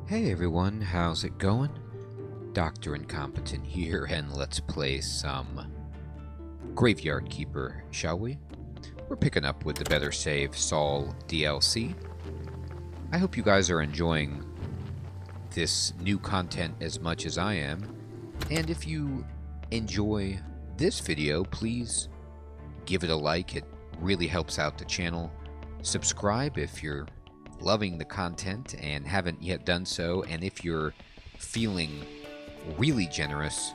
Hey everyone, how's it going? Dr. Incompetent here, and let's play some Graveyard Keeper, shall we? We're picking up with the Better Save Saul DLC. I hope you guys are enjoying this new content as much as I am, and if you enjoy this video, please give it a like. It really helps out the channel. Subscribe if you're loving the content and haven't yet done so, and if you're feeling really generous,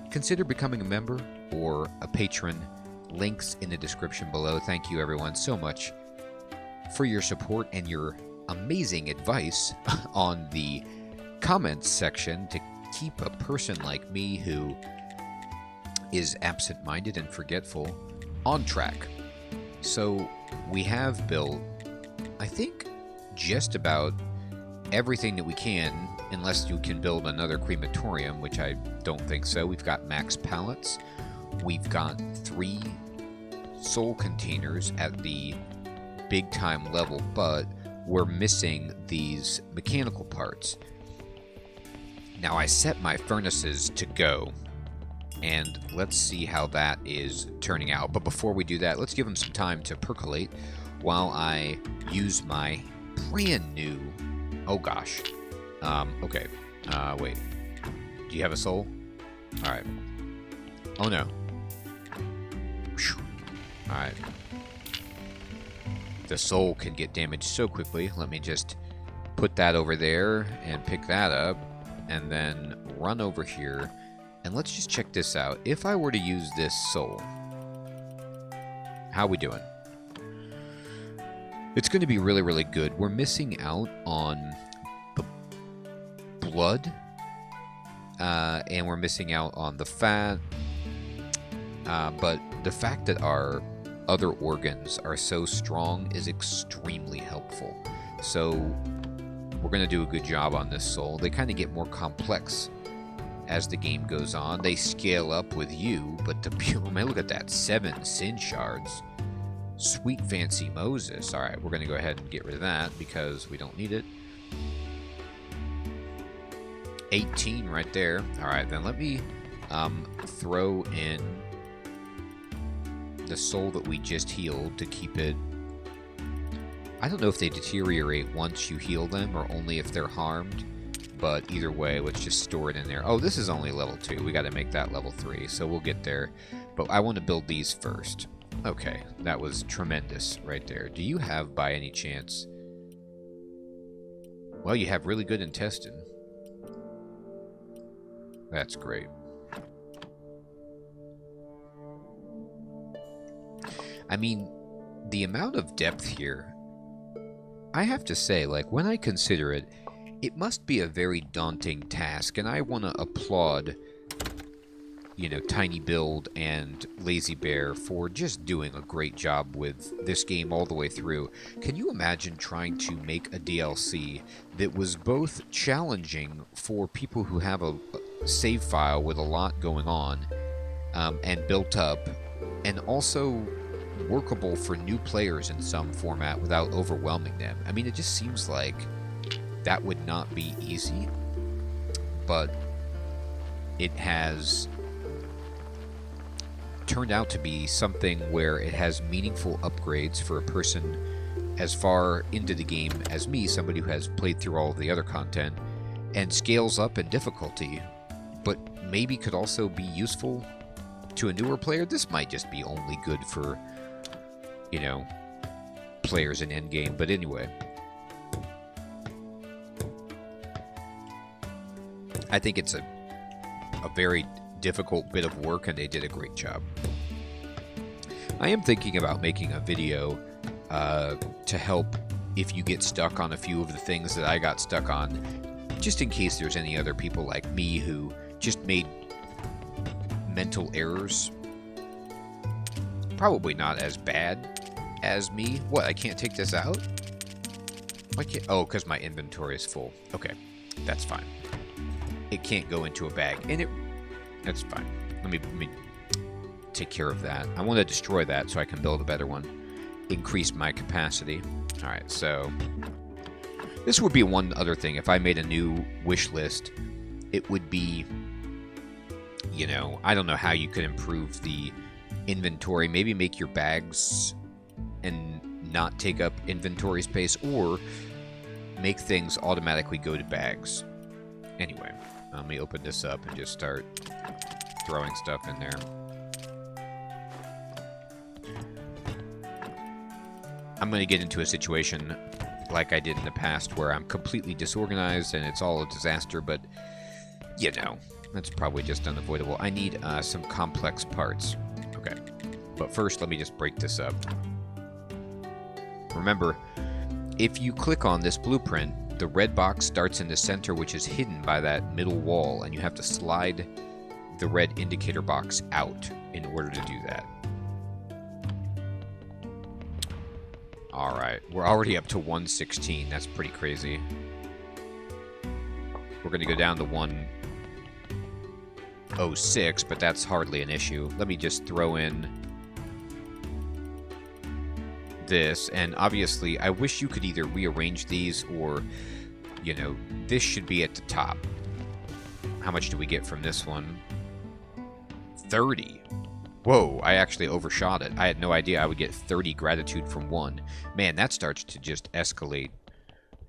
consider becoming a member or a patron. Links in the description below. Thank you everyone so much for your support and your amazing advice on the comments section to keep a person like me who is absent-minded and forgetful on track. So we have built, I think, just about everything that we can, unless you can build another crematorium, which I don't think so. We've got max pallets. We've got 3 soul containers at the big time level, but we're missing these mechanical parts. Now I set my furnaces to go, and let's see how that is turning out. But before we do that, let's give them some time to percolate while I use my brand new, oh gosh, okay, wait, do you have a soul? Alright, oh no, alright, the soul can get damaged so quickly. Let me just put that over there and pick that up, and then run over here, and let's just check this out. If I were to use this soul, how we doing? It's going to be really, really good. We're missing out on the blood, and we're missing out on the fat, but the fact that our other organs are so strong is extremely helpful. So we're going to do a good job on this soul. They kind of get more complex as the game goes on. They scale up with you, but the man, look at that, 7 sin shards. Sweet fancy Moses. Alright, we're going to go ahead and get rid of that because we don't need it. 18 right there. Alright, then let me throw in the soul that we just healed to keep it. I don't know if they deteriorate once you heal them or only if they're harmed, but either way, let's just store it in there. Oh, this is only level 2. We got to make that level 3, so we'll get there. But I want to build these first. Okay, that was tremendous right there. Do you have, by any chance... Well, you have really good intestine. That's great. I mean, the amount of depth here, I have to say, like, when I consider it, it must be a very daunting task, and I want to applaud, you know, Tiny Build and Lazy Bear for just doing a great job with this game all the way through. Can you imagine trying to make a DLC that was both challenging for people who have a save file with a lot going on and built up, and also workable for new players in some format without overwhelming them? I mean, it just seems like that would not be easy, but it has turned out to be something where it has meaningful upgrades for a person as far into the game as me, somebody who has played through all of the other content, and scales up in difficulty, but maybe could also be useful to a newer player. This might just be only good for, you know, players in endgame, but anyway. I think it's a very difficult bit of work, and they did a great job. I am thinking about making a video to help if you get stuck on a few of the things that I got stuck on, just in case there's any other people like me who just made mental errors. Probably not as bad as me. What, I can't take this out? Why can't... Oh, because my inventory is full. Okay, that's fine. It can't go into a bag, and it... That's fine. Let me take care of that. I want to destroy that so I can build a better one. Increase my capacity. Alright, so This would be one other thing. If I made a new wish list, it would be, you know, I don't know how you could improve the inventory. Maybe make your bags and not take up inventory space, or make things automatically go to bags. Anyway, let me open this up and just start throwing stuff in there. I'm going to get into a situation like I did in the past where I'm completely disorganized and it's all a disaster, but, you know, that's probably just unavoidable. I need some complex parts. Okay, but first let me just break this up. Remember, if you click on this blueprint, the red box starts in the center, which is hidden by that middle wall, and you have to slide the red indicator box out in order to do that. Alright, we're already up to 116. That's pretty crazy. We're going to go down to 106, but that's hardly an issue. Let me just throw in this, and obviously I wish you could either rearrange these or, you know, this should be at the top. How much do we get from this one? 30. Whoa, I actually overshot it. I had no idea I would get 30 gratitude from one. Man, that starts to just escalate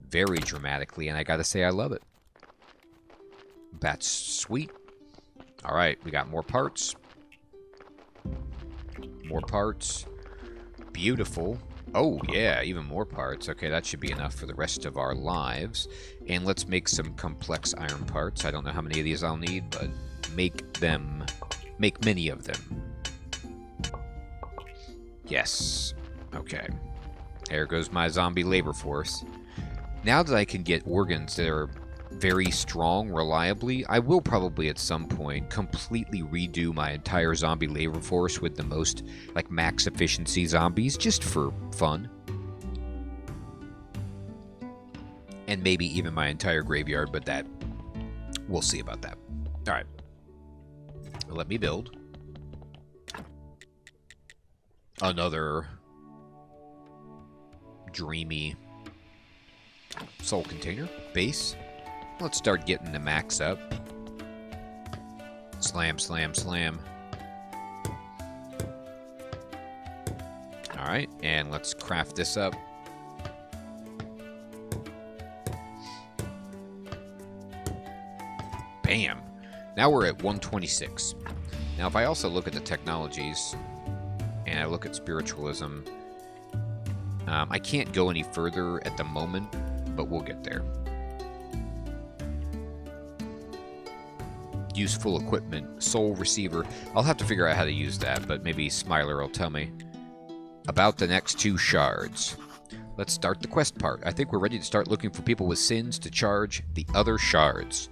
very dramatically, and I gotta say I love it. That's sweet. Alright, we got more parts. More parts. Beautiful. Oh, yeah, even more parts. Okay, that should be enough for the rest of our lives. And let's make some complex iron parts. I don't know how many of these I'll need, but make them. Make many of them. Yes. Okay. There goes my zombie labor force. Now that I can get organs that are very strong reliably, I will probably at some point completely redo my entire zombie labor force with the most, like, max efficiency zombies, just for fun. And maybe even my entire graveyard, but that, we'll see about that. Alright. Let me build another dreamy soul container base. Let's start getting the max up. Slam, slam, slam. Alright, and let's craft this up. Bam! Now we're at 126. Now if I also look at the technologies, and I look at spiritualism, I can't go any further at the moment, but we'll get there. Useful equipment, soul receiver. I'll have to figure out how to use that, but maybe Smiler will tell me about the next 2 shards. Let's start the quest part. I think we're ready to start looking for people with sins to charge the other shards.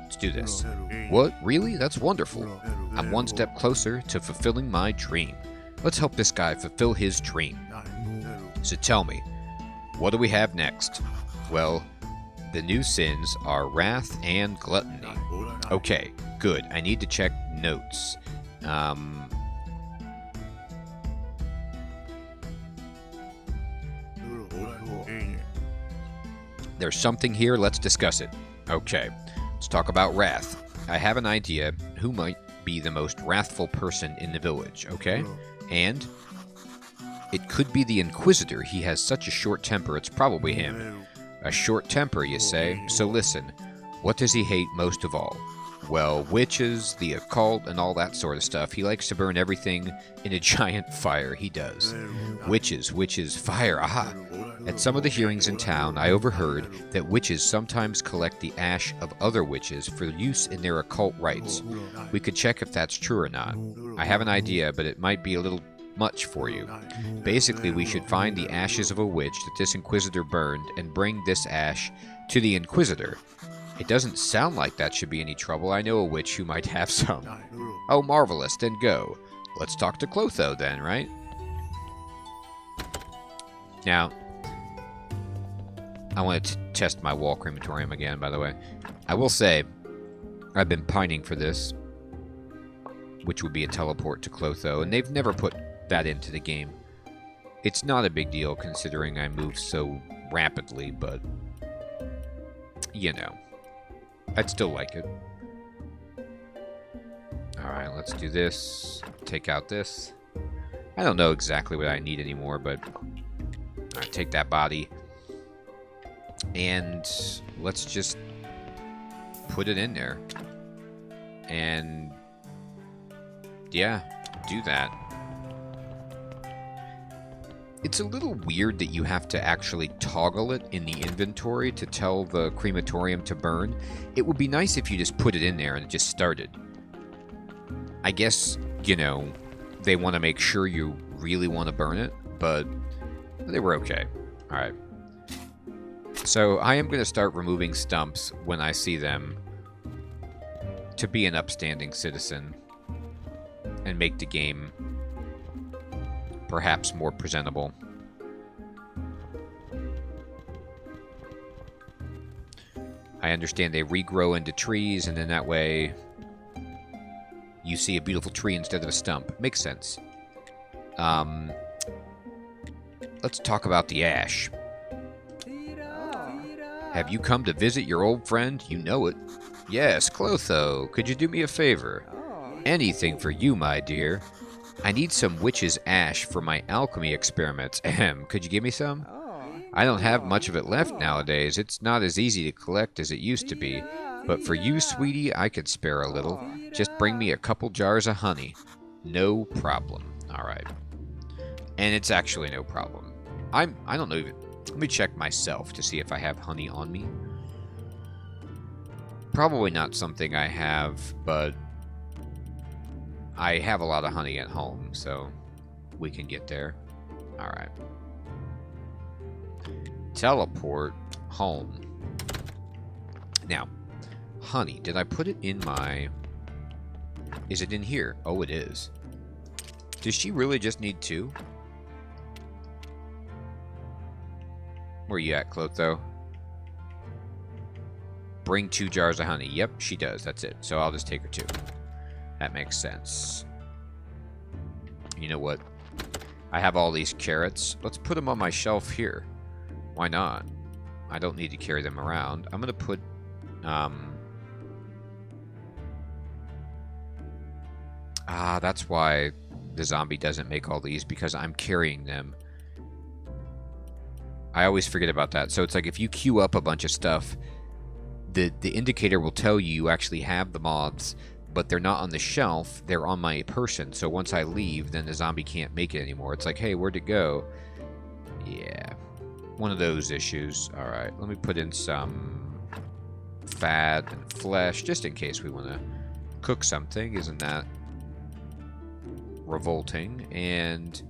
Let's do this. What? Really? That's wonderful. I'm one step closer to fulfilling my dream. Let's help this guy fulfill his dream. So tell me, what do we have next? Well, the new sins are wrath and gluttony. Okay, good. I need to check notes. There's something here. Let's discuss it. Okay, let's talk about wrath. I have an idea who might be the most wrathful person in the village, okay? And it could be the Inquisitor. He has such a short temper, it's probably him. A short temper, you say? So listen, what does he hate most of all? Well, witches, the occult, and all that sort of stuff. He likes to burn everything in a giant fire, he does. Witches, witches, fire, aha! At some of the hearings in town, I overheard that witches sometimes collect the ash of other witches for use in their occult rites. We could check if that's true or not. I have an idea, but it might be a little much for you. Basically, we should find the ashes of a witch that this Inquisitor burned and bring this ash to the Inquisitor. It doesn't sound like that should be any trouble. I know a witch who might have some. Oh, marvelous, then go. Let's talk to Clotho then, right? Now, I want to test my wall crematorium again, by the way. I will say, I've been pining for this, which would be a teleport to Clotho, and they've never put that into the game. It's not a big deal considering I move so rapidly, but you know, I'd still like it. Alright, let's do this. Take out this. I don't know exactly what I need anymore, but... Alright, take that body. And let's just put it in there. And... yeah, do that. It's a little weird that you have to actually toggle it in the inventory to tell the crematorium to burn. It would be nice if you just put it in there and it just started. I guess, you know, they want to make sure you really want to burn it, but they were okay. Alright. So I am going to start removing stumps when I see them to be an upstanding citizen and make the game perhaps more presentable. I understand they regrow into trees, and then that way you see a beautiful tree instead of a stump. Makes sense. Let's talk about the ash. Have you come to visit your old friend? You know it. Yes, Clotho. Could you do me a favor? Anything for you, my dear. I need some witch's ash for my alchemy experiments. Ahem. Could you give me some? I don't have much of it left nowadays. It's not as easy to collect as it used to be. But for you, sweetie, I could spare a little. Just bring me a couple jars of honey. No problem. Alright. And it's actually no problem. I don't know even... Let me check myself to see if I have honey on me. Probably not something I have, but... I have a lot of honey at home, so we can get there. Alright. Teleport home. Now, honey. Did I put it in my... Is it in here? Oh, it is. Does she really just need 2? Where you at, Clotho? Bring 2 jars of honey. Yep, she does. That's it. So I'll just take her 2. That makes sense. You know what? I have all these carrots. Let's put them on my shelf here. Why not? I don't need to carry them around. I'm going to put... that's why the zombie doesn't make all these, because I'm carrying them. I always forget about that. So it's like if you queue up a bunch of stuff, the indicator will tell you actually have the moths, but they're not on the shelf, they're on my person. So once I leave, then the zombie can't make it anymore. It's like, hey, where'd it go? Yeah. One of those issues. Alright, let me put in some fat and flesh, just in case we want to cook something. Isn't that revolting? And...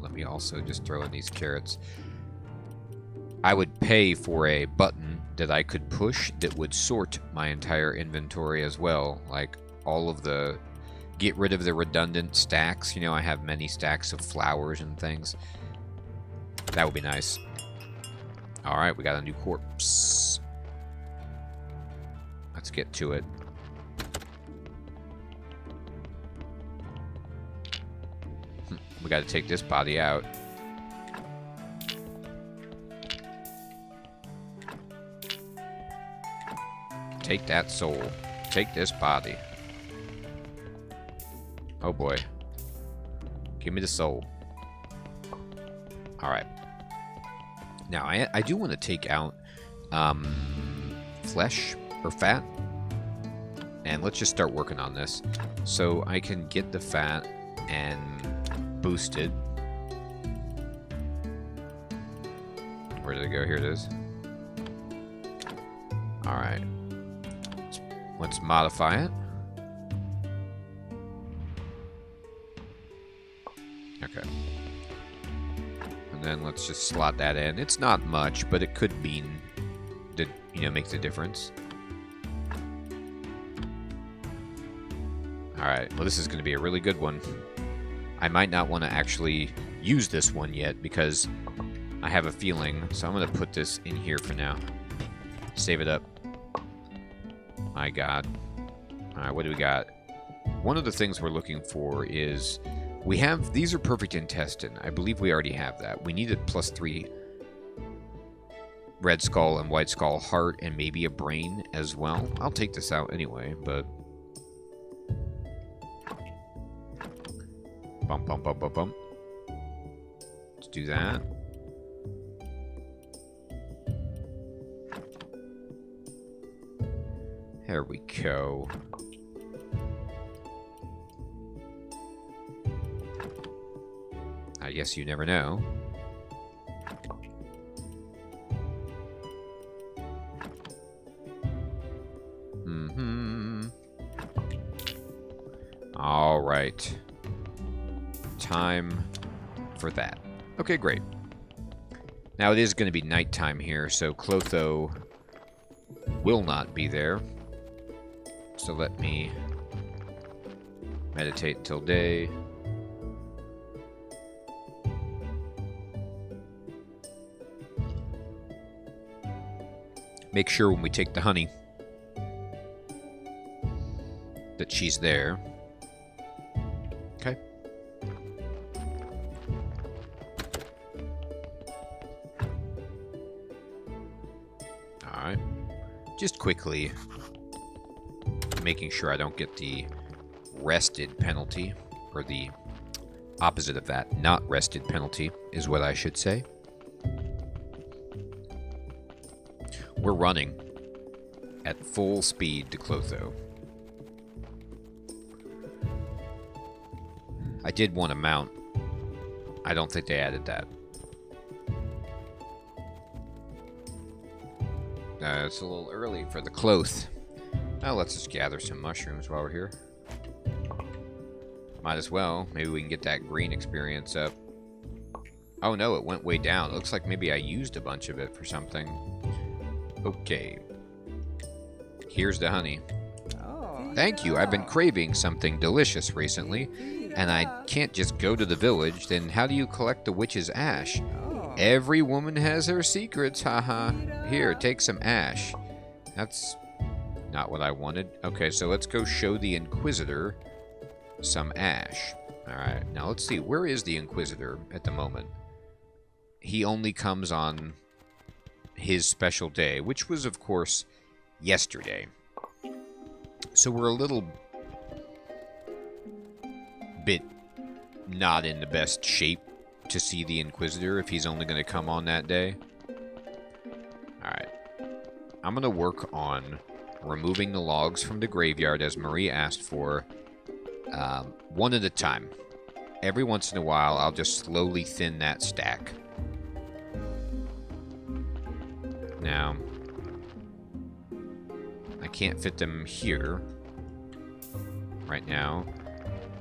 let me also just throw in these carrots. I would pay for a button that I could push that would sort my entire inventory as well. Like all of the... Get rid of the redundant stacks. You know, I have many stacks of flowers and things. That would be nice. Alright, we got a new corpse. Let's get to it. We got to take this body out. Take that soul. Take this body. Oh boy. Give me the soul. Alright. Now, I do want to take out flesh or fat. And let's just start working on this. So I can get the fat and boost it. Where did it go? Here it is. Alright. Let's modify it. Okay. And then let's just slot that in. It's not much, but it could mean that, you know, make the difference. Alright, well this is going to be a really good one. I might not want to actually use this one yet because I have a feeling, so I'm going to put this in here for now. Save it up. My god. Alright, what do we got? One of the things we're looking for is We have... These are perfect intestine. I believe we already have that. We needed +3 red skull and white skull heart and maybe a brain as well. I'll take this out anyway, but... Bump, bump, bump, bump, bump. Let's do that. There we go. I guess you never know. All right. Time for that. Okay, great. Now it is going to be nighttime here, so Clotho will not be there. So let me meditate until day. Make sure when we take the honey that she's there. Okay. Alright. Just quickly making sure I don't get the rested penalty, or the opposite of that, not rested penalty, is what I should say. We're running at full speed to Clotho. I did want to mount. I don't think they added that. It's a little early for the cloth. Now let's just gather some mushrooms while we're here. Might as well. Maybe we can get that green experience up. Oh no, it went way down. It looks like maybe I used a bunch of it for something. Okay. Here's the honey. Oh, thank you. I've been craving something delicious recently, and I can't just go to the village. Then how do you collect the witch's ash? Every woman has her secrets, haha. Here, take some ash. That's not what I wanted. Okay, so let's go show the Inquisitor some ash. Alright, now let's see. Where is the Inquisitor at the moment? He only comes on his special day, which was, of course, yesterday. So we're a little bit not in the best shape to see the Inquisitor if he's only going to come on that day. Alright. I'm going to work on removing the logs from the graveyard as Marie asked for, one at a time. Every once in a while, I'll just slowly thin that stack. Now, I can't fit them here right now,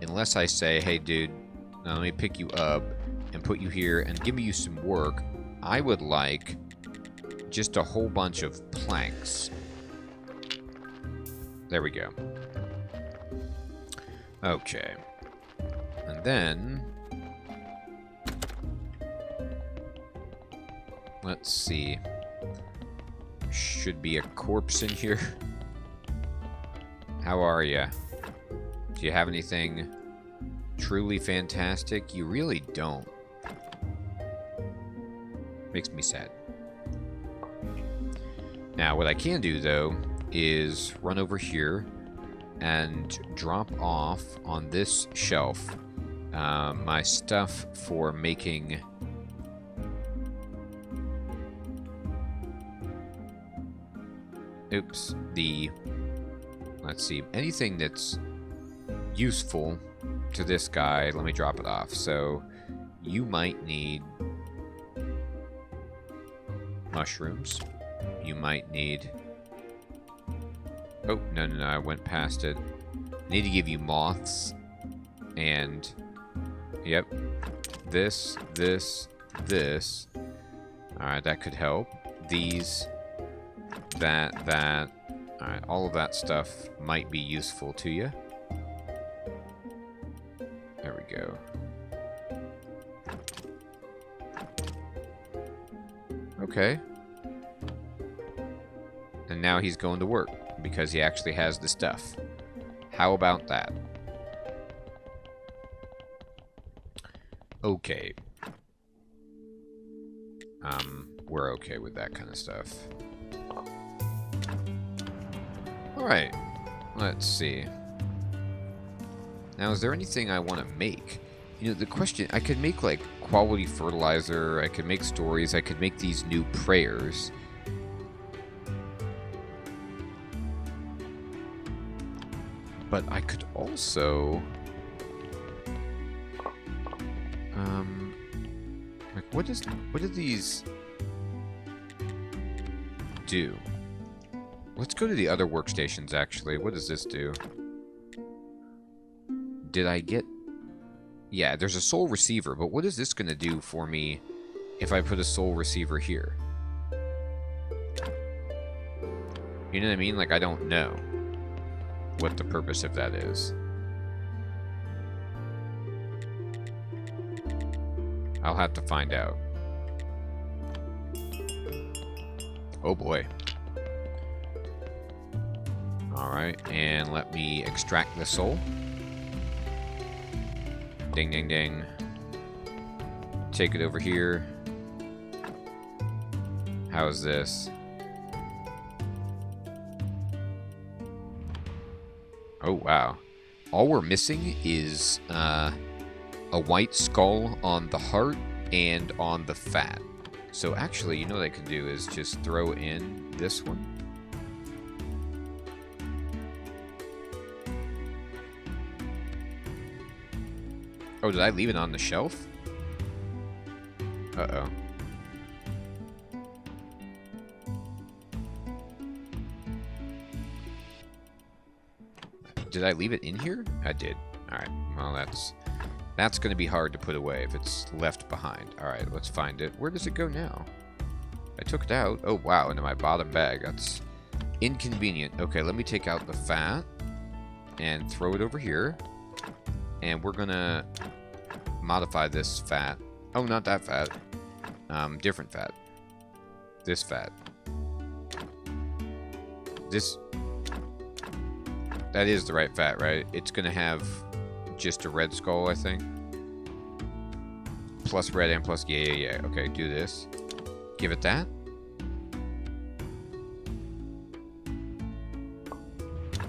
unless I say, hey dude, now let me pick you up and put you here and give you some work. I would like just a whole bunch of planks. There we go. Okay. And then let's see. Should be a corpse in here. How are ya? Do you have anything truly fantastic? You really don't. Makes me sad. Now, what I can do, though, is run over here and drop off on this shelf my stuff for making... Oops. Let's see. Anything that's useful to this guy, let me drop it off. So, you might need mushrooms. You might need... Oh, no, I went past it. I need to give you moths. And... Yep. This. Alright, that could help. These... That. Alright, all of that stuff might be useful to you. There we go. Okay. And now he's going to work, because he actually has the stuff. How about that? okay. We're okay with that kind of stuff. Alright. Let's see. Now, is there anything I want to make? You know, the question... I could make, like, quality fertilizer. I could make stories. I could make these new prayers. But I could also... like, what do these do? Let's go to the other workstations, actually. What does this do? Did I get... Yeah, there's a soul receiver, but what is this going to do for me if I put a soul receiver here? You know what I mean? Like, I don't know what the purpose of that is. I'll have to find out. Oh boy. Alright, and let me extract the soul. Ding, ding, ding. Take it over here. How's this? Oh, wow. All we're missing is a white skull on the heart and on the fat. So actually, you know what I can do is just throw in this one. Oh, did I leave it on the shelf? Uh-oh. Did I leave it in here? I did. Alright, well that's going to be hard to put away if it's left behind. Alright, let's find it. Where does it go now? I took it out. Oh, wow, into my bottom bag. That's inconvenient. Okay, let me take out the fat and throw it over here. And we're going to modify this fat. Oh, not that fat. Different fat. This fat. This... That is the right fat, right? It's going to have just a red skull, I think. Plus red and plus... Yeah. Okay, do this. Give it that.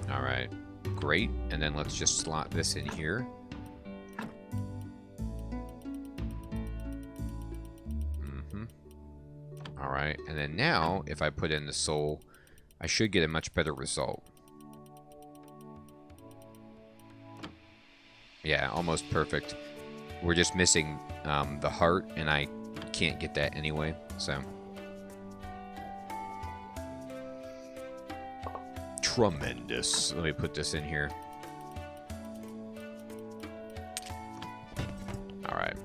Alright. Great. And then let's just slot this in here. Alright. And then now, if I put in the soul, I should get a much better result. Yeah, almost perfect. We're just missing the heart, and I can't get that anyway, so. Tremendous. Let me put this in here. Alright.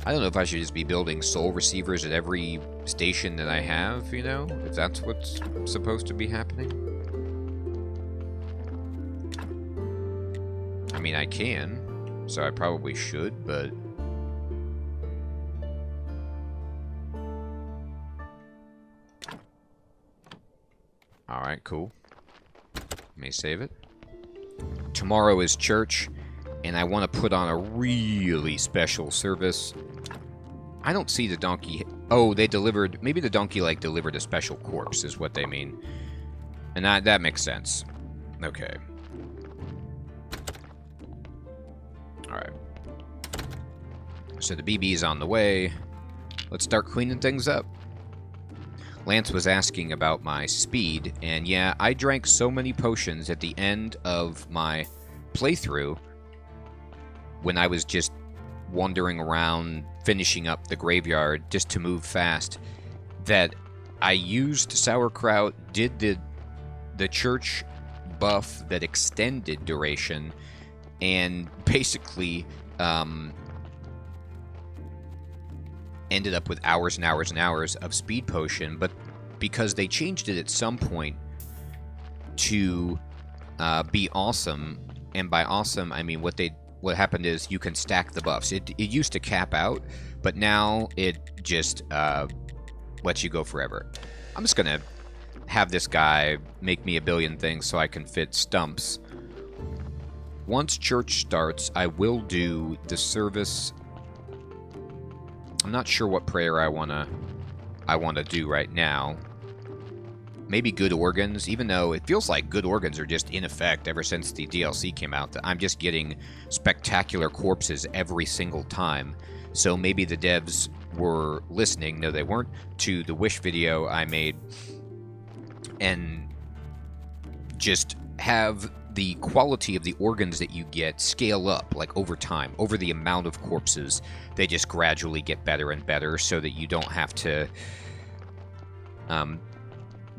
I don't know if I should just be building soul receivers at every station that I have, you know? If that's what's supposed to be happening. I mean, I can, so I probably should, but... Alright, cool. Let me save it. Tomorrow is church, and I want to put on a really special service. I don't see the donkey... Oh, they delivered... Maybe the donkey, like, delivered a special corpse, is what they mean. And that makes sense. Okay. Alright. So the BB's on the way. Let's start cleaning things up. Lance was asking about my speed, and yeah, I drank so many potions at the end of my playthrough when I was just wandering around, finishing up the graveyard just to move fast, that I used sauerkraut, did the church buff that extended duration, and basically ended up with hours and hours and hours of speed potion. But because they changed it at some point to be awesome, and by awesome I mean what happened is you can stack the buffs. It used to cap out, but now it just lets you go forever. I'm just gonna have this guy make me a billion things so I can fit stumps. Once church starts, I will do the service. I'm not sure what prayer I wanna do right now. Maybe good organs, even though it feels like good organs are just in effect ever since the DLC came out. I'm just getting spectacular corpses every single time. So maybe the devs were listening, no they weren't, to the Wish video I made and just have the quality of the organs that you get scale up, like over time, over the amount of corpses. They just gradually get better and better so that you don't have to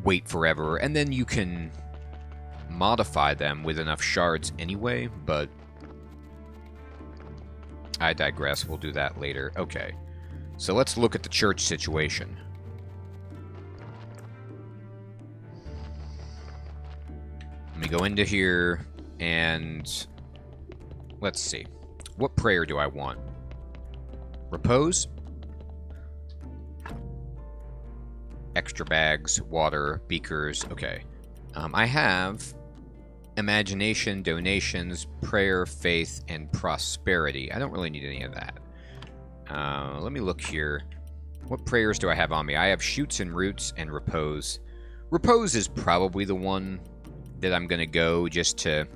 wait forever, and then you can modify them with enough shards anyway, but I digress. We'll do that later. Okay, so let's look at the church situation. Let me go into here, and let's see. What prayer do I want? Repose? Extra bags, water, beakers. Okay. I have imagination, donations, prayer, faith, and prosperity. I don't really need any of that. Let me look here. What prayers do I have on me? I have shoots and roots and repose. Repose is probably the one that I'm going to go just to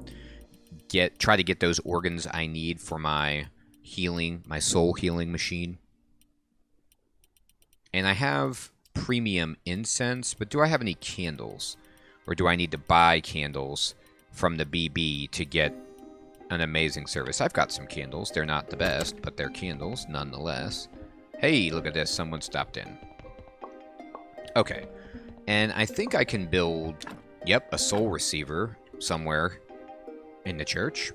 try to get those organs I need for my healing, my soul healing machine. And I have premium incense, but do I have any candles? Or do I need to buy candles from the BB to get an amazing service? I've got some candles. They're not the best, but they're candles nonetheless. Hey, look at this. Someone stopped in. Okay. And I think I can build, yep, a soul receiver somewhere in the church.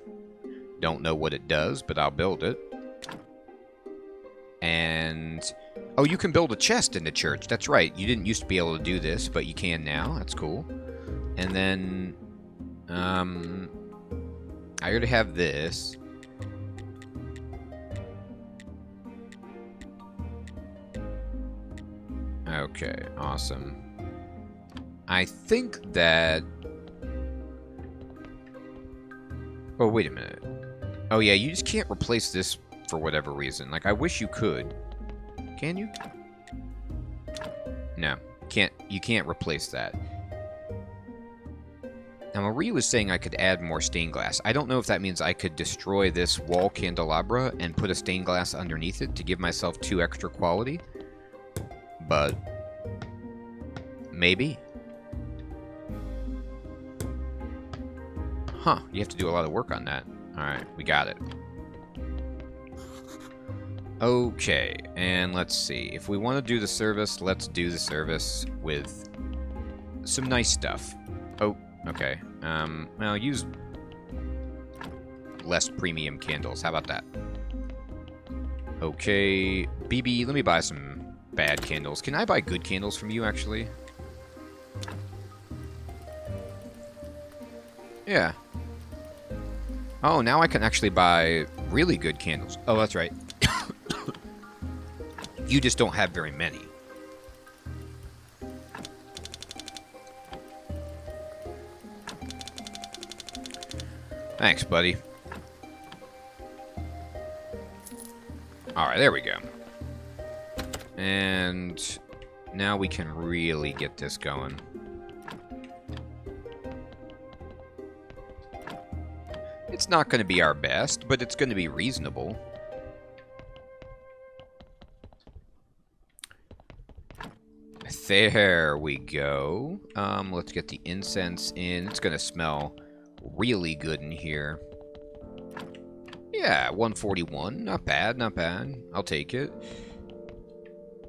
Don't know what it does, but I'll build it. And oh, you can build a chest in the church. That's right. You didn't used to be able to do this, but you can now. That's cool. And then I already have this. Okay, awesome. I think that... Oh, wait a minute. Oh, yeah, you just can't replace this for whatever reason. Like, I wish you could. Can you? No. You can't replace that. Now, Marie was saying I could add more stained glass. I don't know if that means I could destroy this wall candelabra and put a stained glass underneath it to give myself 2 extra quality. But... maybe. Huh, you have to do a lot of work on that. Alright, we got it. Okay, and let's see. If we want to do the service, let's do the service with some nice stuff. Oh, okay. I'll use less premium candles. How about that? Okay, BB, let me buy some bad candles. Can I buy good candles from you, actually? Yeah. Oh, now I can actually buy really good candles. Oh, that's right. You just don't have very many. Thanks, buddy. Alright, there we go. And now we can really get this going. It's not going to be our best, but it's going to be reasonable. There we go. Let's get the incense in. It's going to smell really good in here. Yeah, 141. Not bad, not bad. I'll take it.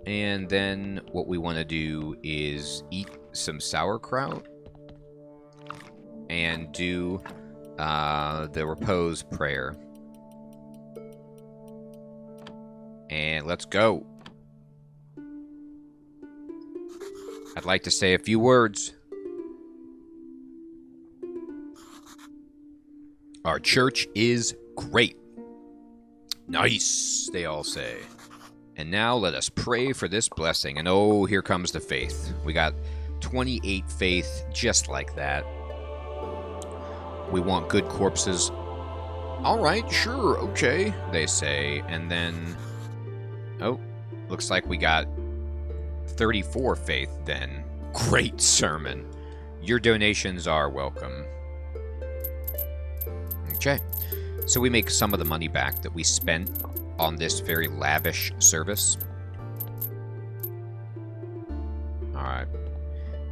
And then what we want to do is eat some sauerkraut and do the repose prayer. And let's go. I'd like to say a few words. Our church is great. Nice, they all say. And now let us pray for this blessing. And oh, here comes the faith. We got 28 faith, just like that. We want good corpses. Alright, sure, okay, they say. And then... Oh, looks like we got 34 faith then. Great sermon. Your donations are welcome. Okay. So we make some of the money back that we spent on this very lavish service. Alright.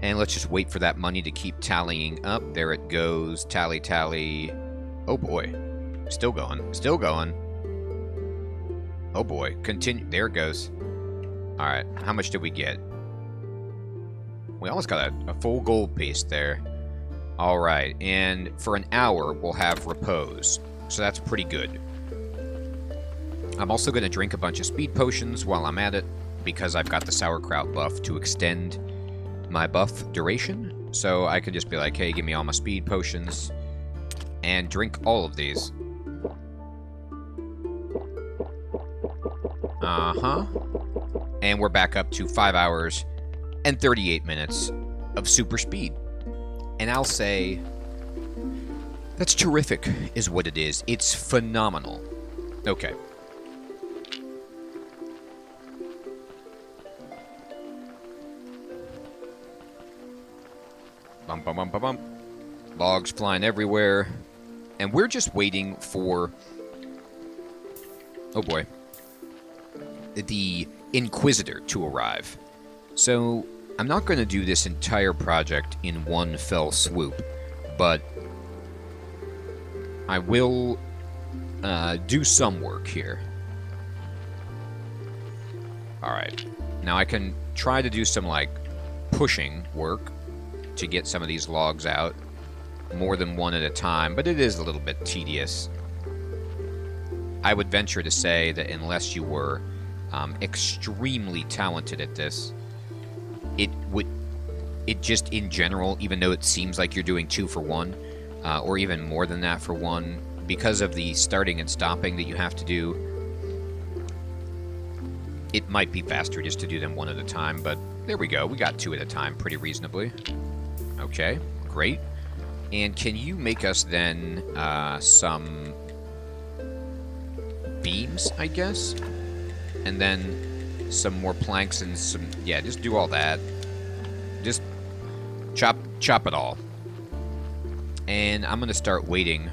And let's just wait for that money to keep tallying up. There it goes. Tally, tally. Oh boy. Still going. Still going. Oh boy. Continue. There it goes. Alright. How much did we get? We almost got a full gold piece there. Alright. And for an hour, we'll have repose. So that's pretty good. I'm also going to drink a bunch of speed potions while I'm at it, because I've got the sauerkraut buff to extend my buff duration. So I could just be like, hey, give me all my speed potions, and drink all of these. Uh-huh. And we're back up to 5 hours and 38 minutes of super speed. And I'll say... that's terrific, is what it is. It's phenomenal. Okay. Bum, bum, bum, bum, bum. Logs flying everywhere. And we're just waiting for... oh boy. The Inquisitor to arrive. So, I'm not going to do this entire project in one fell swoop, but... I will do some work here. Alright. Now I can try to do some, like, pushing work to get some of these logs out. More than one at a time, but it is a little bit tedious. I would venture to say that unless you were extremely talented at this, it just, in general, even though it seems like you're doing 2 for 1, or even more than that for 1, because of the starting and stopping that you have to do, it might be faster just to do them 1 at a time, but there we go. We got 2 at a time pretty reasonably. Okay, great. And can you make us then some beams, I guess? And then some more planks and some... yeah, just do all that. Just chop it all. And I'm going to start waiting,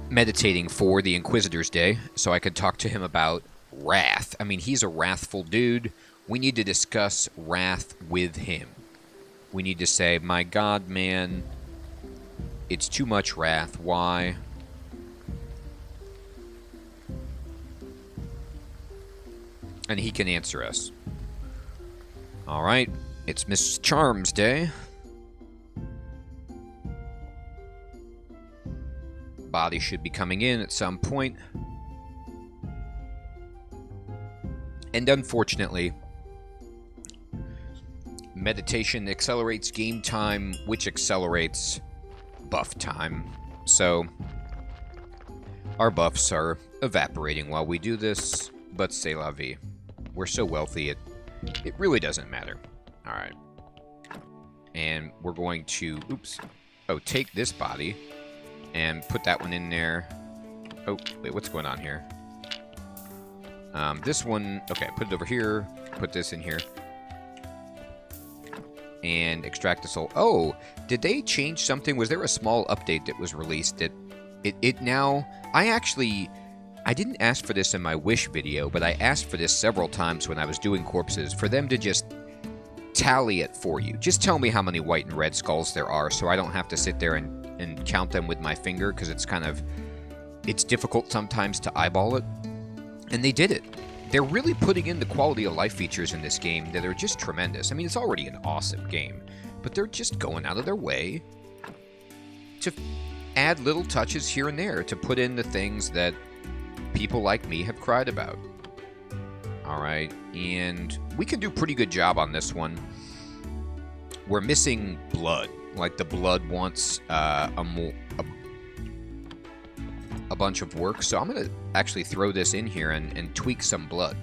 meditating for the Inquisitor's Day, so I can talk to him about wrath. I mean, he's a wrathful dude. We need to discuss wrath with him. We need to say, my God, man, it's too much wrath. Why? And he can answer us. Alright, it's Miss Charm's day. Body should be coming in at some point. And unfortunately, meditation accelerates game time, which accelerates buff time. So, our buffs are evaporating while we do this, but c'est la vie. We're so wealthy, it really doesn't matter. Alright. And we're going to, take this body and put that one in there. Oh, wait, what's going on here? This one, okay, put it over here, put this in here. And extract the soul. Oh, did they change something? Was there a small update that was released that it now... I didn't ask for this in my Wish video, but I asked for this several times when I was doing corpses, for them to just tally it for you. Just tell me how many white and red skulls there are, so I don't have to sit there and count them with my finger, because it's difficult sometimes to eyeball it. And they did it. They're really putting in the quality of life features in this game that are just tremendous. I mean, it's already an awesome game, but they're just going out of their way to add little touches here and there to put in the things that people like me have cried about. Alright, and we can do a pretty good job on this one. We're missing blood. Like, the blood wants a bunch of work, so I'm going to actually throw this in here and tweak some blood.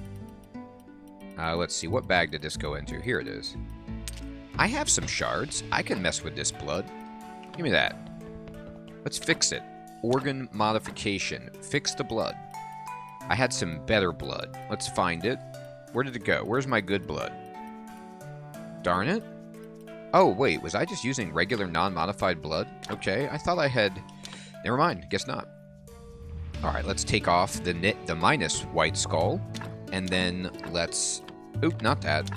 Let's see, what bag did this go into? Here it is. I have some shards. I can mess with this blood. Give me that. Let's fix it. Organ modification. Fix the blood. I had some better blood. Let's find it. Where did it go? Where's my good blood? Darn it. Oh, wait. Was I just using regular non-modified blood? Okay. I thought I had... Never mind. Guess not. Alright, let's take off the minus white skull. And then let's... Oop, not that.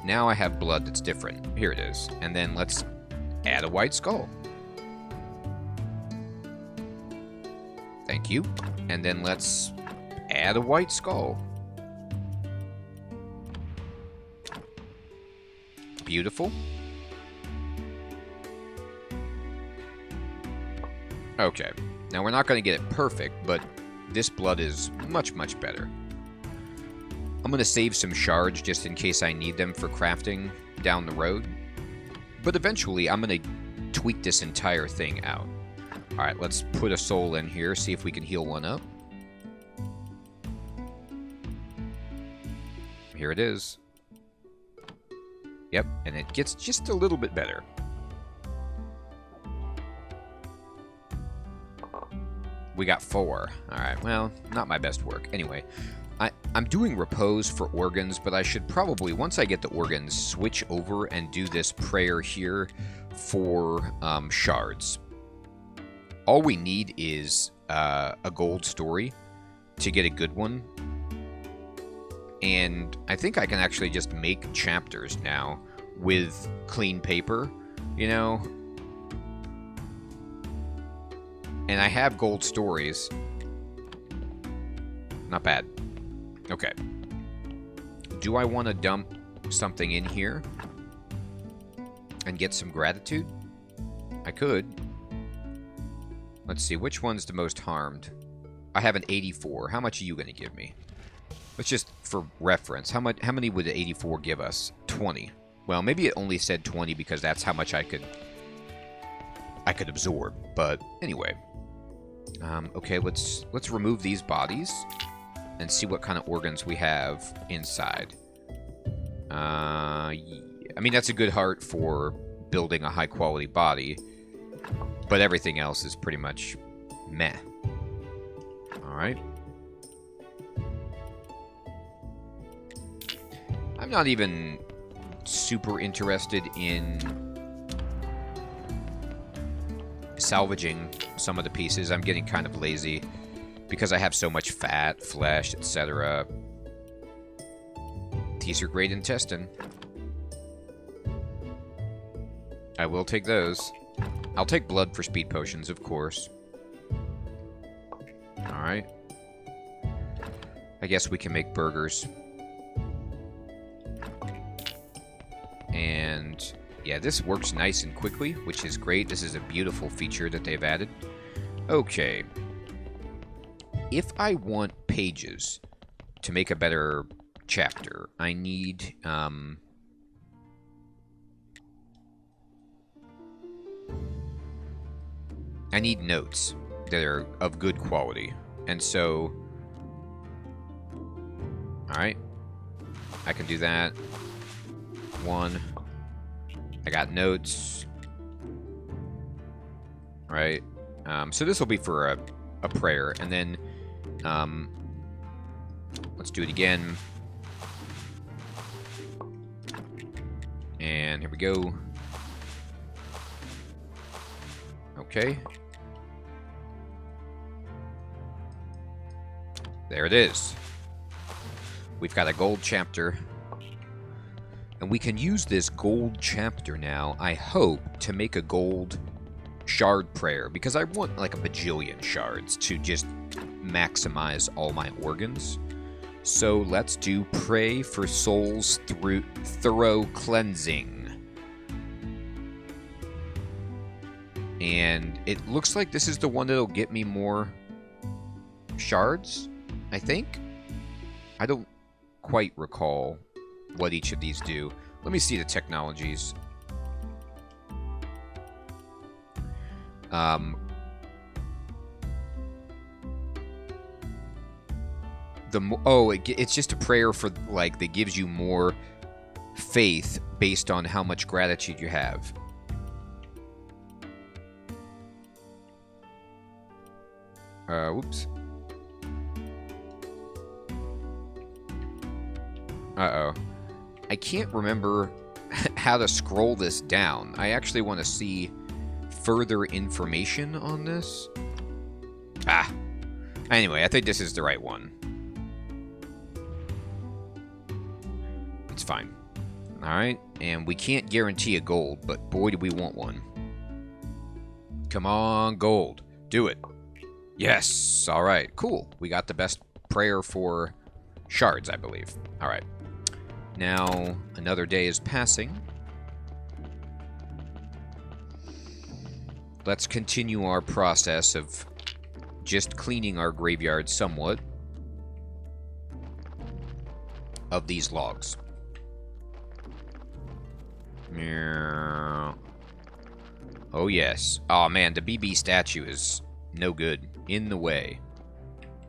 Now I have blood that's different. Here it is. And then let's add a white skull. Thank you. And then let's add a white skull. Beautiful. Okay. Now we're not going to get it perfect, but this blood is much, much better. I'm going to save some shards just in case I need them for crafting down the road. But eventually I'm going to tweak this entire thing out. Alright, let's put a soul in here, see if we can heal one up. Here it is. Yep, and it gets just a little bit better. We got 4. Alright, well, not my best work. Anyway, I'm doing repose for organs, but I should probably, once I get the organs, switch over and do this prayer here for shards. All we need is a gold story to get a good one. And I think I can actually just make chapters now with clean paper, you know? And I have gold stories. Not bad. Okay. Do I want to dump something in here and get some gratitude? I could. Let's see, which one's the most harmed? I have an 84. How much are you going to give me? Let's just, for reference, how many would the 84 give us? 20. Well, maybe it only said 20 because that's how much I could absorb. But anyway. Okay, let's remove these bodies and see what kind of organs we have inside. I mean, that's a good heart for building a high-quality body, but everything else is pretty much meh. Alright. I'm not even super interested in salvaging some of the pieces. I'm getting kind of lazy because I have so much fat, flesh, etc. These are great intestine. I will take those. I'll take blood for speed potions, of course. Alright. I guess we can make burgers. And yeah, this works nice and quickly, which is great. This is a beautiful feature that they've added. Okay. If I want pages to make a better chapter, I need notes that are of good quality. And so, alright, I can do that. 1. I got notes. Alright. So this will be for a prayer. And then, let's do it again. And here we go. Okay. There it is. We've got a gold chapter. And we can use this gold chapter now, I hope, to make a gold shard prayer. Because I want like a bajillion shards to just maximize all my organs. So let's do pray for souls through thorough cleansing. And it looks like this is the one that'll get me more shards, I think. I don't quite recall what each of these do. Let me see the technologies. It's just a prayer for, like, that gives you more faith based on how much gratitude you have. Whoops. Uh-oh. I can't remember how to scroll this down. I actually want to see further information on this. Ah. Anyway, I think this is the right one. It's fine. Alright, and we can't guarantee a gold, but boy do we want one. Come on, gold. Do it. Yes! Alright, cool. We got the best prayer for shards, I believe. Alright. Now, another day is passing. Let's continue our process of just cleaning our graveyard somewhat of these logs. Oh, yes. Oh, man, the BB statue is no good. In the way.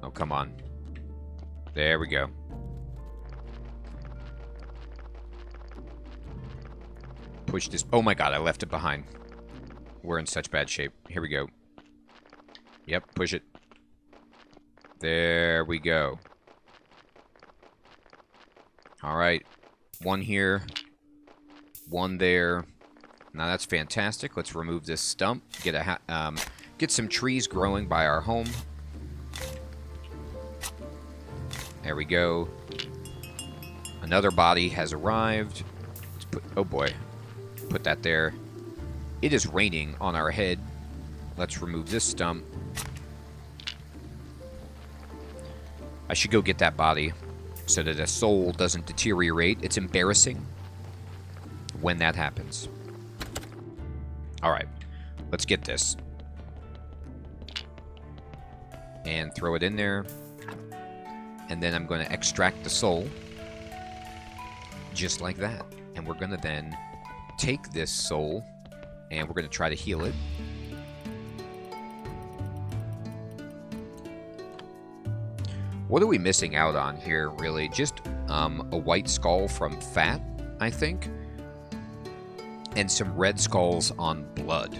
Oh, come on. There we go. Push this. Oh, my God, I left it behind. We're in such bad shape. Here we go. Yep, push it. There we go. All right. One here. One there. Now that's fantastic. Let's remove this stump. Get some trees growing by our home. There we go. Another body has arrived. Let's put. Oh boy. Put that there. It is raining on our head. Let's remove this stump. I should go get that body so that a soul doesn't deteriorate. It's embarrassing when that happens. Alright, let's get this. And throw it in there. And then I'm going to extract the soul. Just like that. And we're going to then take this soul and we're going to try to heal it. What are we missing out on here, really? Just a white skull from fat, I think. And some red skulls on blood.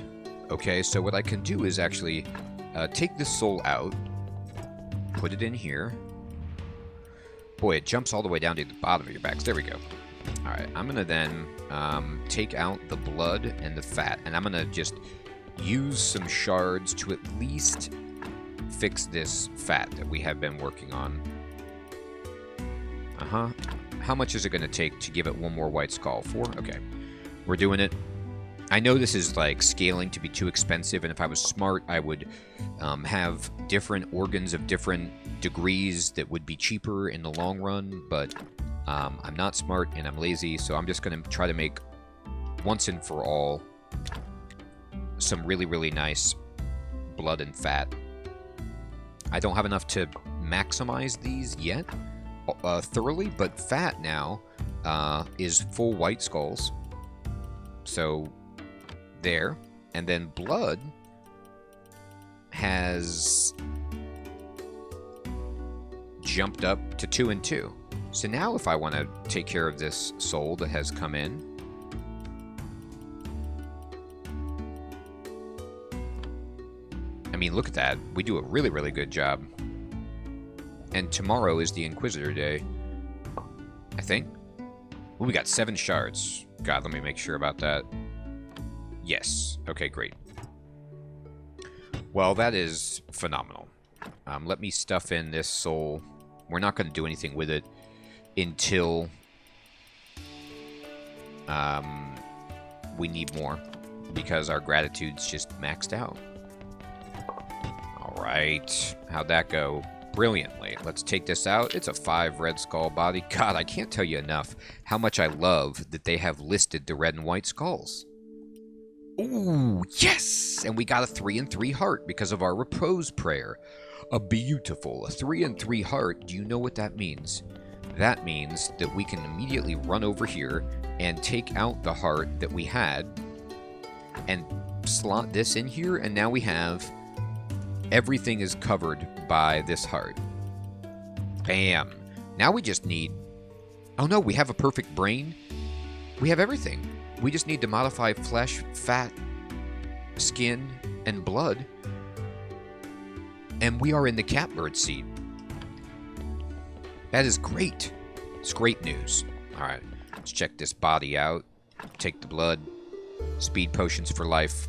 Okay, so what I can do is actually take this soul out. Put it in here. Boy, it jumps all the way down to the bottom of your backs. There we go. Alright, I'm going to then take out the blood and the fat. And I'm going to just use some shards to at least fix this fat that we have been working on. How much is it going to take to give it one more white skull? 4? Okay. We're doing it. I know this is like scaling to be too expensive, and if I was smart, I would have different organs of different degrees that would be cheaper in the long run, but I'm not smart and I'm lazy, so I'm just going to try to make once and for all some really, really nice blood and fat. I don't have enough to maximize these yet thoroughly, but fat now is full white skulls. So there. And then blood has jumped up to 2 and 2. So now if I want to take care of this soul that has come in, I mean, look at that. We do a really, really good job. And tomorrow is the Inquisitor Day, I think. Ooh, we got 7 shards. God, let me make sure about that. Yes. Okay, great. Well, that is phenomenal. Let me stuff in this soul. We're not going to do anything with it until we need more, because our gratitude's just maxed out. Alright. How'd that go? Brilliantly. Let's take this out. It's a 5 red skull body. God, I can't tell you enough how much I love that they have listed the red and white skulls. Ooh, yes! And we got a 3 and 3 heart because of our repose prayer. A 3 and 3 heart. Do you know what that means? That means that we can immediately run over here and take out the heart that we had and slot this in here, and now we have everything is covered by this heart. Bam. Now we just need... Oh no, we have a perfect brain. We have everything. We just need to modify flesh, fat, skin, and blood. And we are in the catbird seat. That is great. It's great news. Alright, let's check this body out. Take the blood. Speed potions for life.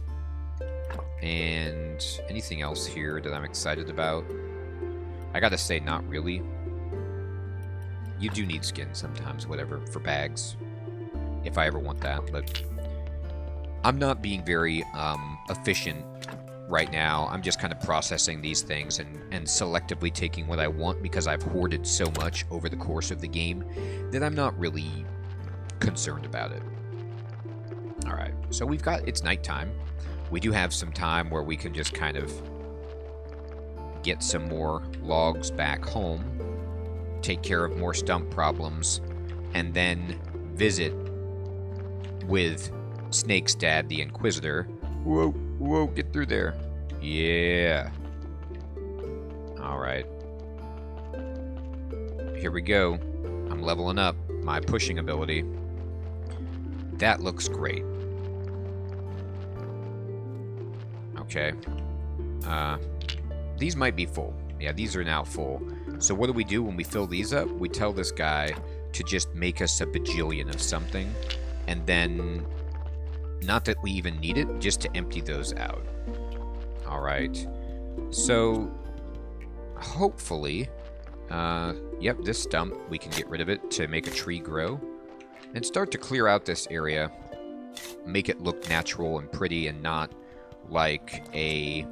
And anything else here that I'm excited about? I gotta say, not really. You do need skin sometimes, whatever, for bags. If I ever want that, but I'm not being very efficient right now. I'm just kind of processing these things and selectively taking what I want because I've hoarded so much over the course of the game that I'm not really concerned about it. Alright, so we've got, it's nighttime. We do have some time where we can just kind of get some more logs back home, take care of more stump problems, and then visit with Snake's dad, the Inquisitor. Whoa, whoa, get through there. Yeah. Alright. Here we go. I'm leveling up my pushing ability. That looks great. Okay. These might be full. Yeah, these are now full. So what do we do when we fill these up? We tell this guy to just make us a bajillion of something. And then, not that we even need it, just to empty those out. Alright. So, hopefully, yep, this stump, we can get rid of it to make a tree grow. And start to clear out this area. Make it look natural and pretty and not like a...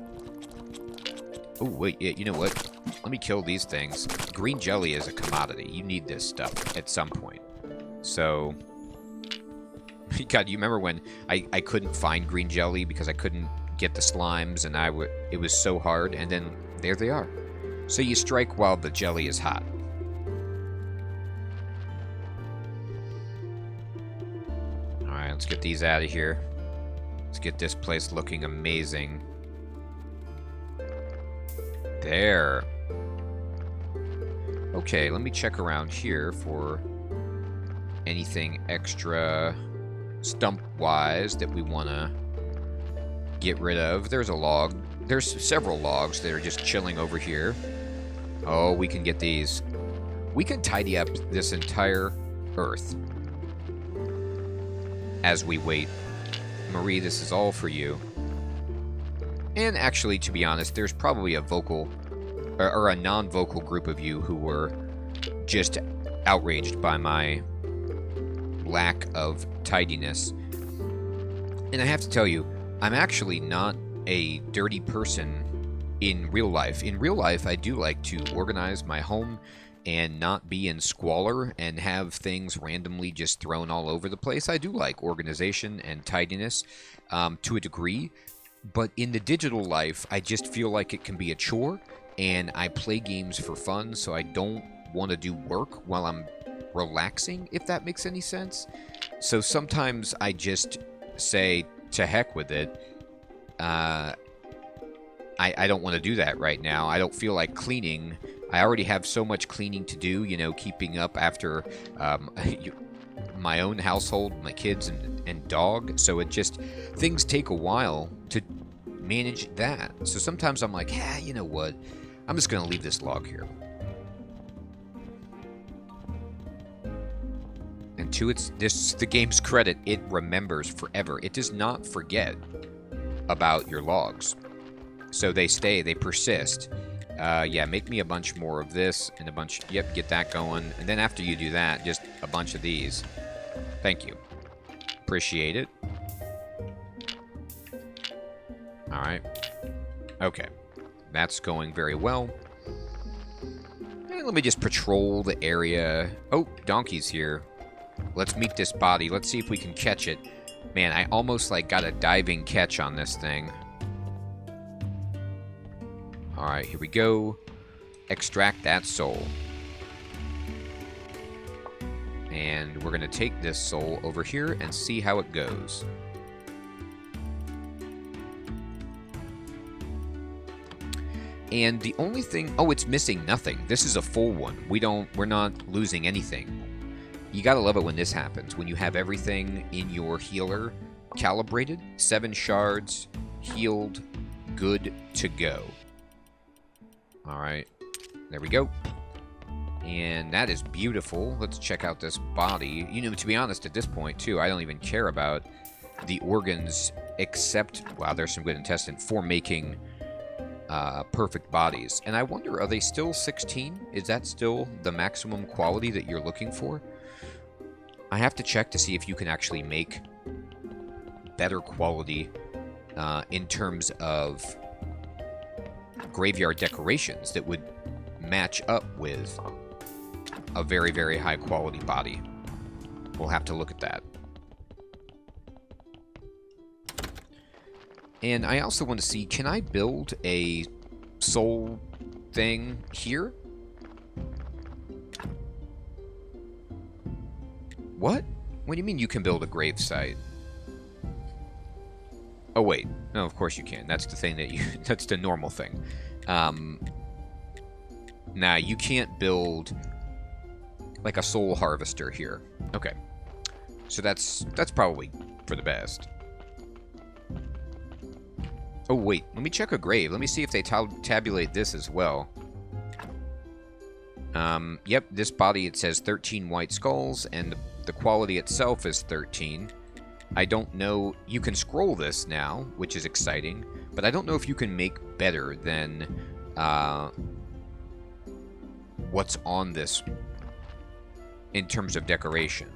Oh, wait, yeah, you know what? Let me kill these things. Green jelly is a commodity. You need this stuff at some point. So... God, you remember when I couldn't find green jelly because I couldn't get the slimes and it was so hard, and then there they are. So you strike while the jelly is hot. Alright, let's get these out of here. Let's get this place looking amazing. There. Okay, let me check around here for anything extra stump-wise that we want to get rid of. There's a log. There's several logs that are just chilling over here. Oh, we can get these. We can tidy up this entire earth as we wait. Marie, this is all for you. And actually, to be honest, there's probably a vocal or a non-vocal group of you who were just outraged by my lack of tidiness. And I have to tell you, I'm actually not a dirty person in real life. In real life, I do like to organize my home and not be in squalor and have things randomly just thrown all over the place. I do like organization and tidiness to a degree. But in the digital life, I just feel like it can be a chore, and I play games for fun, so I don't want to do work while I'm relaxing, if that makes any sense. So sometimes I just say, to heck with it. I don't want to do that right now. I don't feel like cleaning. I already have so much cleaning to do, you know, keeping up after my own household, my kids and dog. So it just, things take a while to manage that. So sometimes I'm like, yeah, you know what? I'm just going to leave this log here. And to the game's credit, it remembers forever. It does not forget about your logs. So they stay, they persist. Yeah, make me a bunch more of this and a bunch, yep, get that going. And then after you do that, just a bunch of these. Thank you. Appreciate it. Alright. Okay. That's going very well. And let me just patrol the area. Oh, donkey's here. Let's meet this body. Let's see if we can catch it. Man, I almost like got a diving catch on this thing. Alright, here we go. Extract that soul. And we're going to take this soul over here and see how it goes. And the only thing... Oh, it's missing nothing. This is a full one. We're not losing anything. You gotta love it when this happens, when you have everything in your healer calibrated, 7 shards, healed, good to go. Alright, there we go. And that is beautiful. Let's check out this body. You know, to be honest, at this point, too, I don't even care about the organs except, wow, there's some good intestine, for making perfect bodies. And I wonder, are they still 16? Is that still the maximum quality that you're looking for? I have to check to see if you can actually make better quality in terms of graveyard decorations that would match up with a very, very high quality body. We'll have to look at that. And I also want to see, can I build a soul thing here? What? What do you mean you can build a grave site? Oh, wait. No, of course you can. That's the thing that you... That's the normal thing. Nah, you can't build like a soul harvester here. Okay. So that's probably for the best. Oh, wait. Let me check a grave. Let me see if they tabulate this as well. Yep, this body, it says 13 white skulls, and the quality itself is 13. I don't know... You can scroll this now, which is exciting, but I don't know if you can make better than what's on this in terms of decoration.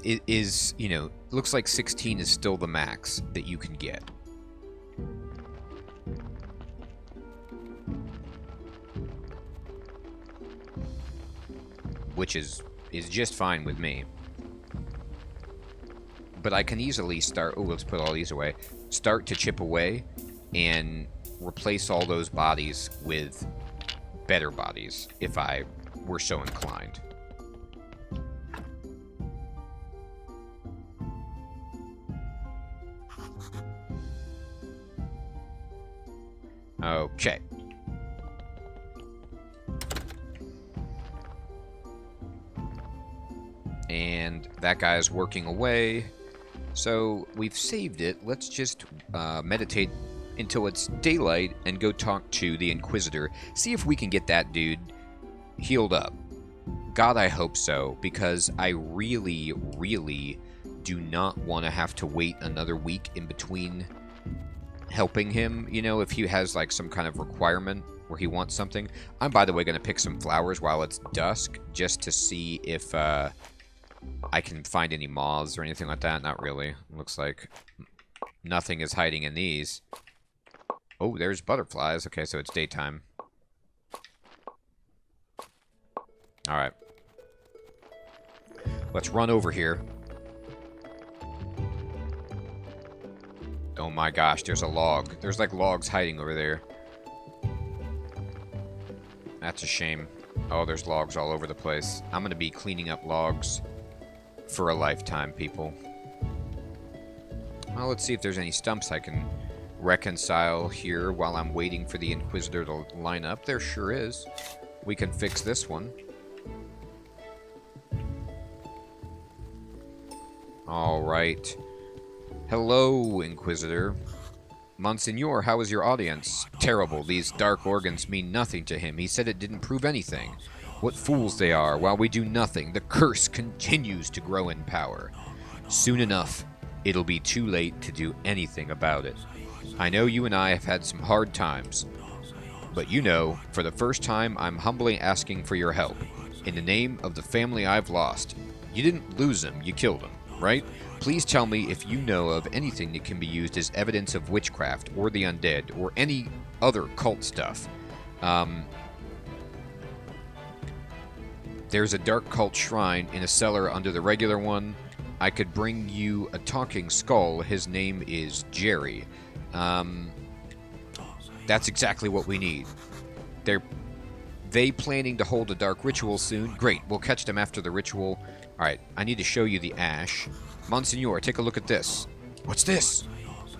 It is, you know, looks like 16 is still the max that you can get. Which is just fine with me. But I can easily start... Oh, let's put all these away. Start to chip away and replace all those bodies with better bodies, if I were so inclined. Okay. And that guy's working away. So we've saved it. Let's just meditate until it's daylight and go talk to the Inquisitor. See if we can get that dude healed up. God, I hope so, because I really, really do not want to have to wait another week in between helping him, you know, if he has like some kind of requirement where he wants something. I'm, by the way, going to pick some flowers while it's dusk just to see if I can find any moths or anything like that. Not really. Looks like nothing is hiding in these. Oh, there's butterflies. Okay, so it's daytime. Alright. Let's run over here. Oh my gosh, there's a log. There's like logs hiding over there. That's a shame. Oh, there's logs all over the place. I'm going to be cleaning up logs for a lifetime, people. Well, let's see if there's any stumps I can reconcile here while I'm waiting for the Inquisitor to line up. There sure is. We can fix this one. Alright. Hello, Inquisitor. Monsignor, how is your audience? Terrible. These dark organs mean nothing to him. He said it didn't prove anything. What fools they are. While we do nothing, the curse continues to grow in power. Soon enough, it'll be too late to do anything about it. I know you and I have had some hard times, but you know, for the first time, I'm humbly asking for your help. In the name of the family I've lost. You didn't lose them, you killed them, right? Please tell me if you know of anything that can be used as evidence of witchcraft, or the undead, or any other cult stuff. There's a dark cult shrine in a cellar under the regular one. I could bring you a talking skull. His name is Jerry. That's exactly what we need. They planning to hold a dark ritual soon? Great, we'll catch them after the ritual. Alright, I need to show you the ash. Monsignor, take a look at this. What's this?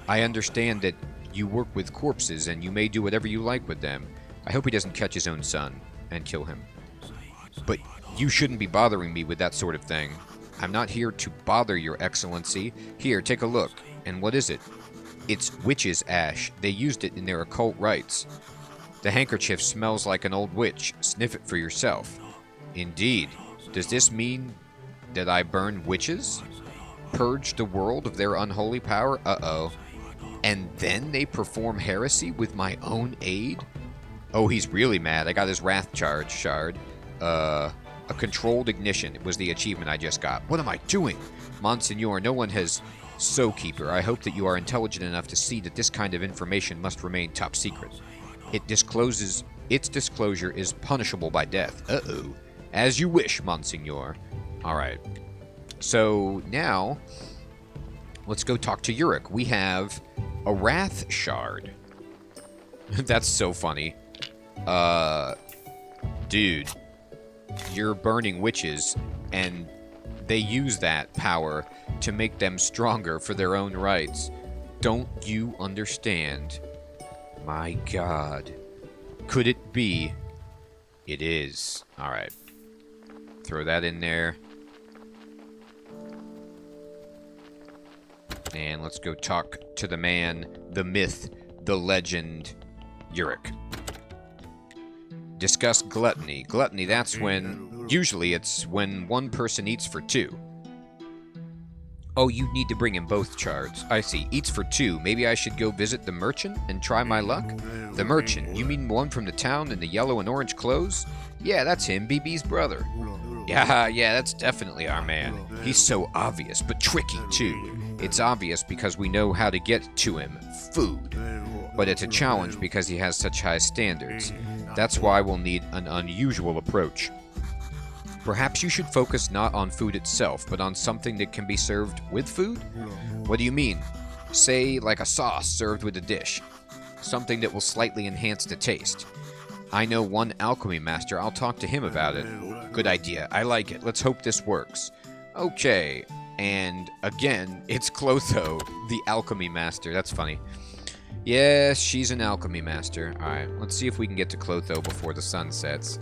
I understand that you work with corpses and you may do whatever you like with them. I hope he doesn't catch his own son and kill him. But You shouldn't be bothering me with that sort of thing. I'm not here to bother your excellency. Here, take a look. And what is it? It's witch's ash. They used it in their occult rites. The handkerchief smells like an old witch. Sniff it for yourself. Indeed. Does this mean that I burn witches? Purge the world of their unholy power? Uh-oh. And then they perform heresy with my own aid? Oh, he's really mad. I got his wrath charge shard. A controlled ignition. It was the achievement I just got. What am I doing? Monsignor, no one has... So, Keeper, I hope that you are intelligent enough to see that this kind of information must remain top secret. Its disclosure is punishable by death. Uh-oh. As you wish, Monsignor. Alright. So, now, let's go talk to Yurik. We have a Wrath Shard. That's so funny. Dude. You're burning witches, and they use that power to make them stronger for their own rights. Don't you understand? My God. Could it be? It is. Alright. Throw that in there. And let's go talk to the man, the myth, the legend, Yurik. Discuss gluttony. Gluttony, that's when... Usually it's when one person eats for two. Oh, you need to bring in both charts. I see. Eats for two. Maybe I should go visit the merchant and try my luck? The merchant? You mean one from the town in the yellow and orange clothes? Yeah, that's him, BB's brother. Yeah, that's definitely our man. He's so obvious, but tricky, too. It's obvious because we know how to get to him. Food. But it's a challenge because he has such high standards. That's why we'll need an unusual approach. Perhaps you should focus not on food itself, but on something that can be served with food? What do you mean? Say, like a sauce served with a dish. Something that will slightly enhance the taste. I know one alchemy master. I'll talk to him about it. Good idea. I like it. Let's hope this works. Okay. And again, it's Clotho, the alchemy master. That's funny. Yes, she's an alchemy master. Alright, let's see if we can get to Clotho before the sun sets.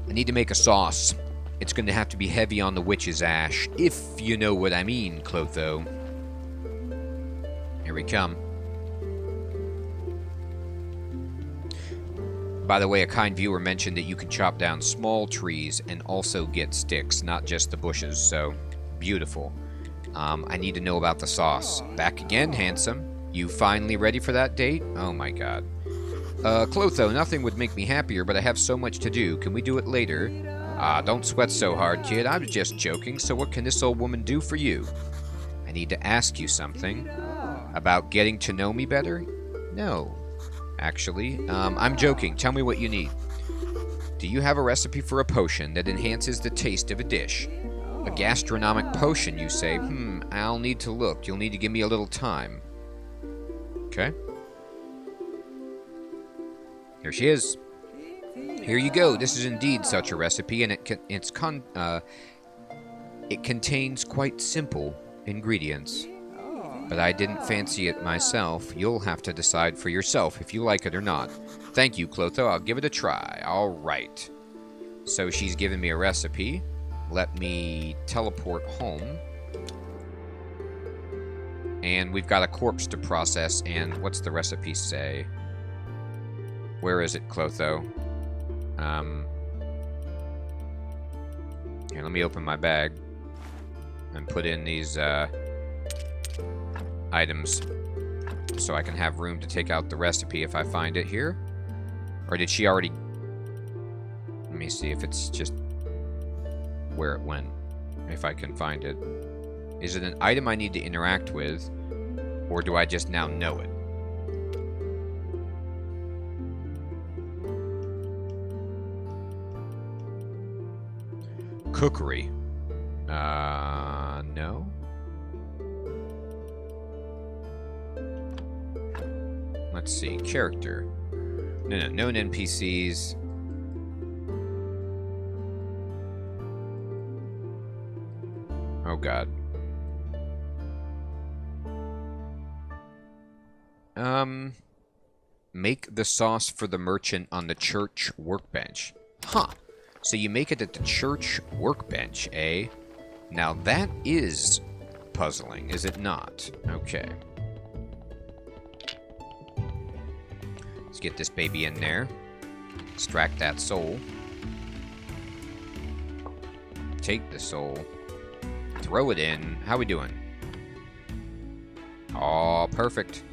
I need to make a sauce. It's going to have to be heavy on the witch's ash, if you know what I mean, Clotho. Here we come. By the way, a kind viewer mentioned that you can chop down small trees and also get sticks, not just the bushes, so beautiful. I need to know about the sauce. Back again, handsome. You finally ready for that date? Oh my God. Clotho, nothing would make me happier, but I have so much to do. Can we do it later? Don't sweat so hard, kid. I was just joking. So what can this old woman do for you? I need to ask you something. About getting to know me better? No. Actually, I'm joking. Tell me what you need. Do you have a recipe for a potion that enhances the taste of a dish? A gastronomic potion, you say? I'll need to look. You'll need to give me a little time. Okay. Here she is. Here you go. This is indeed such a recipe, and it contains quite simple ingredients. But I didn't fancy it myself. You'll have to decide for yourself if you like it or not. Thank you, Clotho. I'll give it a try. All right. So she's given me a recipe. Let me teleport home. And we've got a corpse to process, and what's the recipe say? Where is it, Clotho? Here, let me open my bag and put in these items so I can have room to take out the recipe if I find it here. Or did she already... Let me see if it's just where it went, if I can find it. Is it an item I need to interact with, or do I just now know it? Cookery. No. Let's see. Character. No. Known NPCs. Oh, God. Make the sauce for the merchant on the church workbench. Huh. So you make it at the church workbench, eh? Now that is puzzling, is it not? Okay. Let's get this baby in there. Extract that soul. Take the soul. Throw it in. How we doing? Oh, perfect.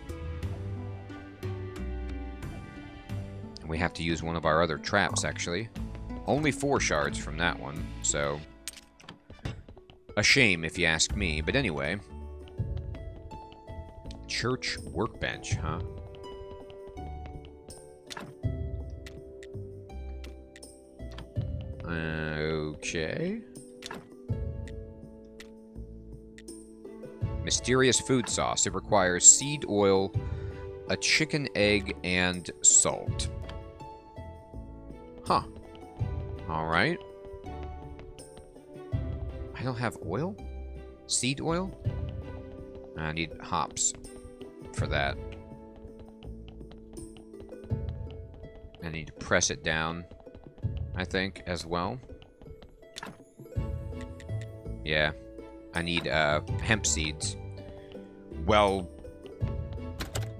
And we have to use one of our other traps, actually. Only 4 shards from that one, so... a shame, if you ask me. But anyway. Church workbench, huh? Okay. Mysterious food sauce. It requires seed oil, a chicken egg, and salt. Huh. Alright. I don't have oil? Seed oil? I need hops for that. I need to press it down, I think, as well. Yeah. I need hemp seeds. Well,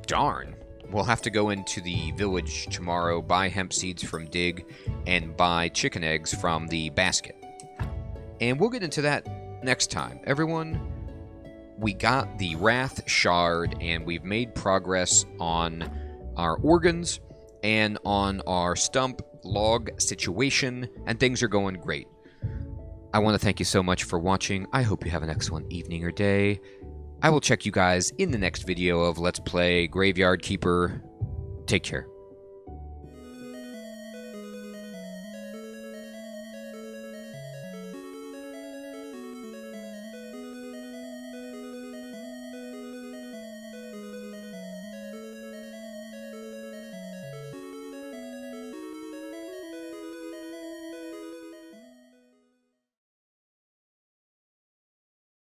darn. We'll have to go into the village tomorrow, buy hemp seeds from Dig, and buy chicken eggs from the basket. And we'll get into that next time. Everyone, we got the Wrath Shard, and we've made progress on our organs and on our stump log situation, and things are going great. I want to thank you so much for watching. I hope you have an excellent evening or day. I will check you guys in the next video of Let's Play Graveyard Keeper. Take care.